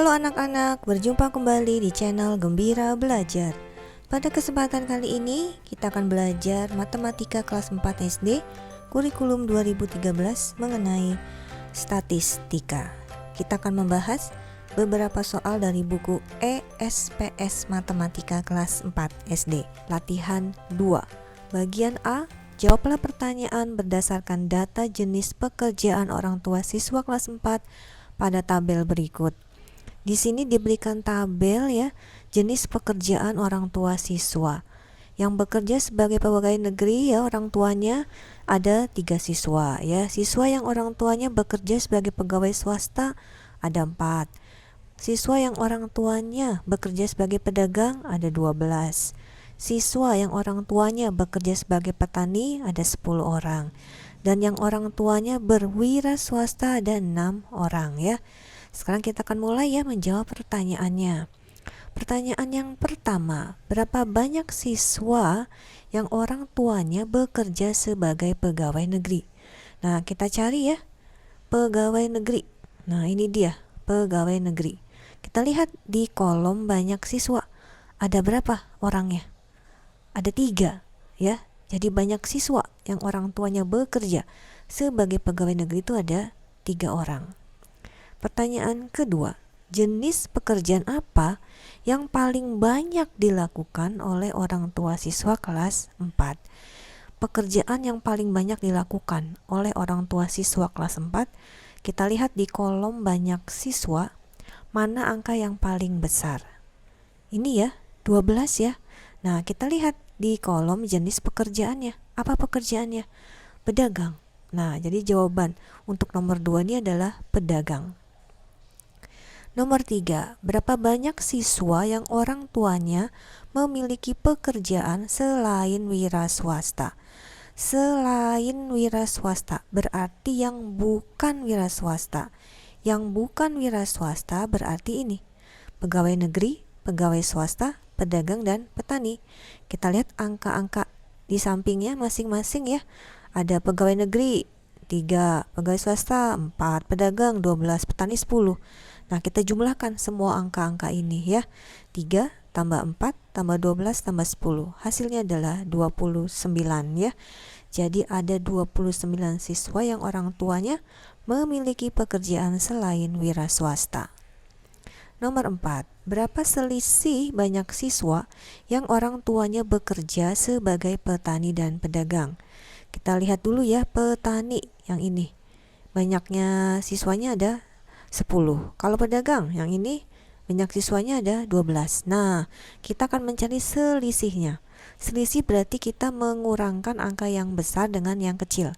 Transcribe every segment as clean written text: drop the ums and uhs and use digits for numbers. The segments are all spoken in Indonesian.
Halo anak-anak, berjumpa kembali di channel Gembira Belajar. Pada kesempatan kali ini, kita akan belajar matematika kelas 4 SD, kurikulum 2013 mengenai statistika. Kita akan membahas beberapa soal dari buku ESPS Matematika kelas 4 SD, latihan 2. Bagian A, jawablah pertanyaan berdasarkan data jenis pekerjaan orang tua siswa kelas 4 pada tabel berikut. Di sini diberikan tabel ya, jenis pekerjaan orang tua siswa. Yang bekerja sebagai pegawai negeri ya, orang tuanya ada 3 siswa ya. Siswa yang orang tuanya bekerja sebagai pegawai swasta ada 4. Siswa yang orang tuanya bekerja sebagai pedagang ada 12. Siswa yang orang tuanya bekerja sebagai petani ada 10 orang. Dan yang orang tuanya berwira swasta ada 6 orang ya. Sekarang kita akan mulai ya menjawab pertanyaannya. Pertanyaan yang pertama, berapa banyak siswa yang orang tuanya bekerja sebagai pegawai negeri? Nah, kita cari ya, pegawai negeri. Nah, ini dia, pegawai negeri. Kita lihat di kolom banyak siswa. Ada berapa orangnya? Ada 3 ya. Jadi banyak siswa yang orang tuanya bekerja sebagai pegawai negeri itu ada 3 orang. Pertanyaan kedua, jenis pekerjaan apa yang paling banyak dilakukan oleh orang tua siswa kelas 4? Pekerjaan yang paling banyak dilakukan oleh orang tua siswa kelas 4, kita lihat di kolom banyak siswa, mana angka yang paling besar? Ini ya, 12 ya. Nah, kita lihat di kolom jenis pekerjaannya. Apa pekerjaannya? Pedagang. Nah, jadi jawaban untuk nomor 2 ini adalah pedagang. Nomor 3, berapa banyak siswa yang orang tuanya memiliki pekerjaan selain wira swasta? Selain wira swasta berarti yang bukan wira swasta. Yang bukan wira swasta berarti ini, pegawai negeri, pegawai swasta, pedagang, dan petani. Kita lihat angka-angka di sampingnya masing-masing ya. Ada pegawai negeri 3, pegawai swasta 4, pedagang 12, petani 10. Nah, kita jumlahkan semua angka-angka ini ya. 3 tambah 4 tambah 12 tambah 10. Hasilnya adalah 29 ya. Jadi ada 29 siswa yang orang tuanya memiliki pekerjaan selain wira swasta. Nomor 4, berapa selisih banyak siswa yang orang tuanya bekerja sebagai petani dan pedagang? Kita lihat dulu ya, petani yang ini. Banyaknya siswanya ada 10. Kalau pedagang yang ini banyak siswanya ada 12. Nah, kita akan mencari selisihnya. Selisih berarti kita mengurangkan angka yang besar dengan yang kecil.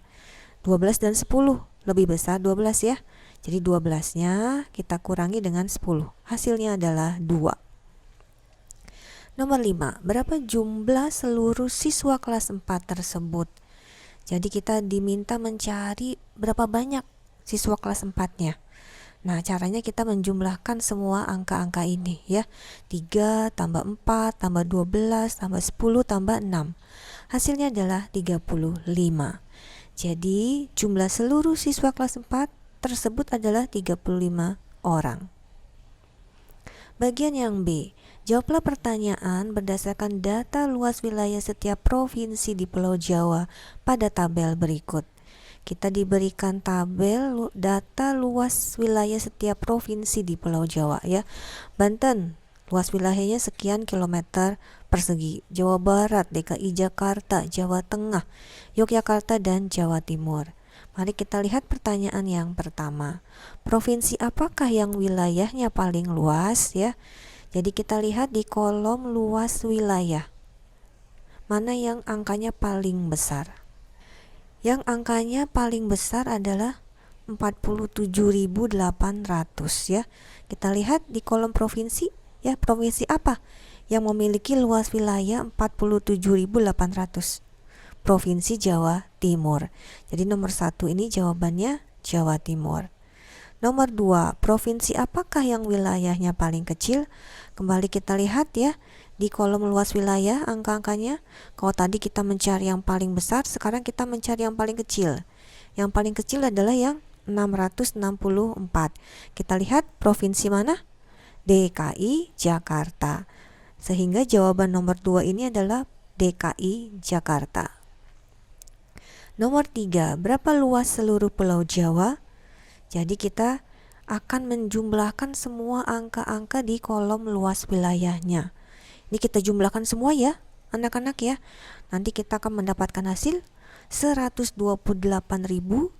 12 dan 10 lebih besar 12 ya. Jadi 12-nya kita kurangi dengan 10. Hasilnya adalah 2. Nomor 5, berapa jumlah seluruh siswa kelas 4 tersebut? Jadi kita diminta mencari berapa banyak siswa kelas 4-nya. Nah, caranya kita menjumlahkan semua angka-angka ini ya. 3 tambah 4 tambah 12 tambah 10 tambah 6. Hasilnya adalah 35. Jadi jumlah seluruh siswa kelas 4 tersebut adalah 35 orang. Bagian yang B, jawablah pertanyaan berdasarkan data luas wilayah setiap provinsi di Pulau Jawa pada tabel berikut. Kita diberikan tabel data luas wilayah setiap provinsi di Pulau Jawa ya. Banten, luas wilayahnya sekian kilometer persegi. Jawa Barat, DKI Jakarta, Jawa Tengah, Yogyakarta, dan Jawa Timur. Mari kita lihat pertanyaan yang pertama. Provinsi apakah yang wilayahnya paling luas ya? Jadi kita lihat di kolom luas wilayah. Mana yang angkanya paling besar? Yang angkanya paling besar adalah 47.800 ya. Kita lihat di kolom provinsi ya, provinsi apa yang memiliki luas wilayah 47.800? Provinsi Jawa Timur. Jadi nomor 1 ini jawabannya Jawa Timur. Nomor 2, provinsi apakah yang wilayahnya paling kecil? Kembali kita lihat ya, di kolom luas wilayah angka-angkanya. Kalau tadi kita mencari yang paling besar, sekarang kita mencari yang paling kecil. Yang paling kecil adalah yang 664. Kita lihat provinsi mana? DKI Jakarta. Sehingga jawaban nomor 2 ini adalah DKI Jakarta. Nomor 3, berapa luas seluruh Pulau Jawa? Jadi kita akan menjumlahkan semua angka-angka di kolom luas wilayahnya. Ini kita jumlahkan semua ya, anak-anak ya. Nanti kita akan mendapatkan hasil 128.990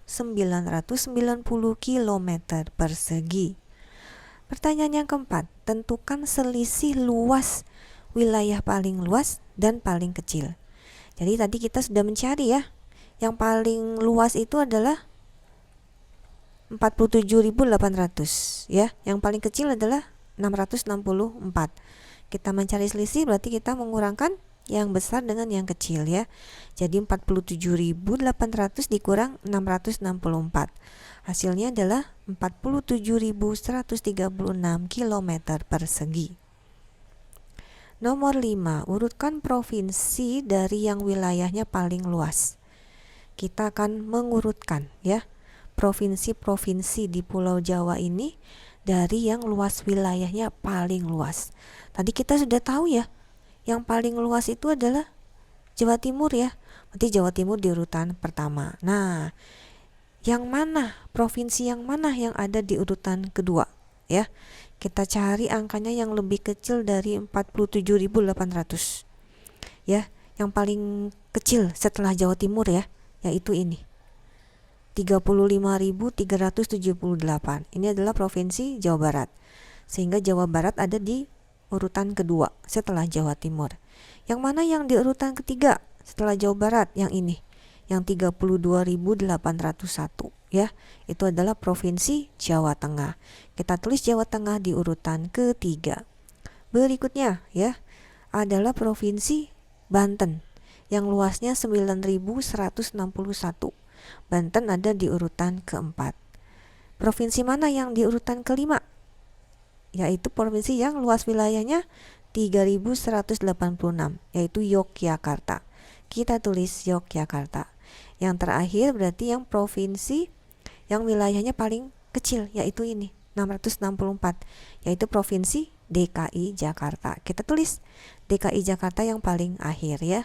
km persegi. Pertanyaan yang keempat, tentukan selisih luas wilayah paling luas dan paling kecil. Jadi tadi kita sudah mencari ya. Yang paling luas itu adalah 47.800 ya. Yang paling kecil adalah 664. Kita mencari selisih berarti kita mengurangkan yang besar dengan yang kecil ya. Jadi 47.800 dikurang 664. Hasilnya adalah 47.136 km persegi. Nomor 5, urutkan provinsi dari yang wilayahnya paling luas. Kita akan mengurutkan ya provinsi-provinsi di Pulau Jawa ini dari yang luas wilayahnya paling luas. Tadi kita sudah tahu ya, yang paling luas itu adalah Jawa Timur ya. Berarti Jawa Timur di urutan pertama. Nah, yang mana, provinsi yang mana yang ada di urutan kedua ya? Kita cari angkanya yang lebih kecil dari 47.800 ya. Yang paling kecil setelah Jawa Timur ya, yaitu ini 35.378. Ini adalah provinsi Jawa Barat. Sehingga Jawa Barat ada di urutan kedua setelah Jawa Timur. Yang mana yang di urutan ketiga setelah Jawa Barat? Yang ini, yang 32.801 ya. Itu adalah provinsi Jawa Tengah. Kita tulis Jawa Tengah di urutan ketiga. Berikutnya ya adalah provinsi Banten yang luasnya 9.161. Banten ada di urutan keempat. Provinsi mana yang di urutan kelima? Yaitu provinsi yang luas wilayahnya 3.186, yaitu Yogyakarta. Kita tulis Yogyakarta. Yang terakhir berarti yang provinsi yang wilayahnya paling kecil, yaitu ini 664, yaitu provinsi DKI Jakarta. Kita tulis DKI Jakarta yang paling akhir ya.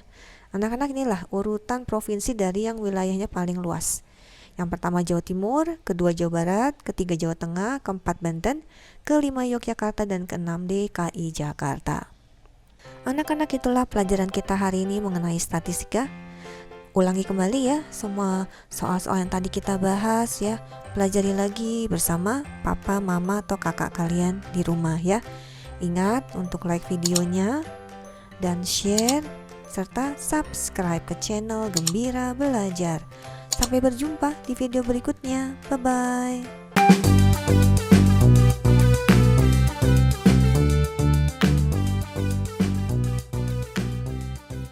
Anak-anak, inilah urutan provinsi dari yang wilayahnya paling luas. Yang pertama Jawa Timur, kedua Jawa Barat, ketiga Jawa Tengah, keempat Banten, kelima Yogyakarta, dan keenam DKI Jakarta. Anak-anak, itulah pelajaran kita hari ini mengenai statistika. Ulangi kembali ya semua soal-soal yang tadi kita bahas ya. Pelajari lagi bersama papa, mama, atau kakak kalian di rumah ya. Ingat untuk like videonya dan share serta subscribe ke channel Gembira Belajar. Sampai berjumpa di video berikutnya. Bye-bye.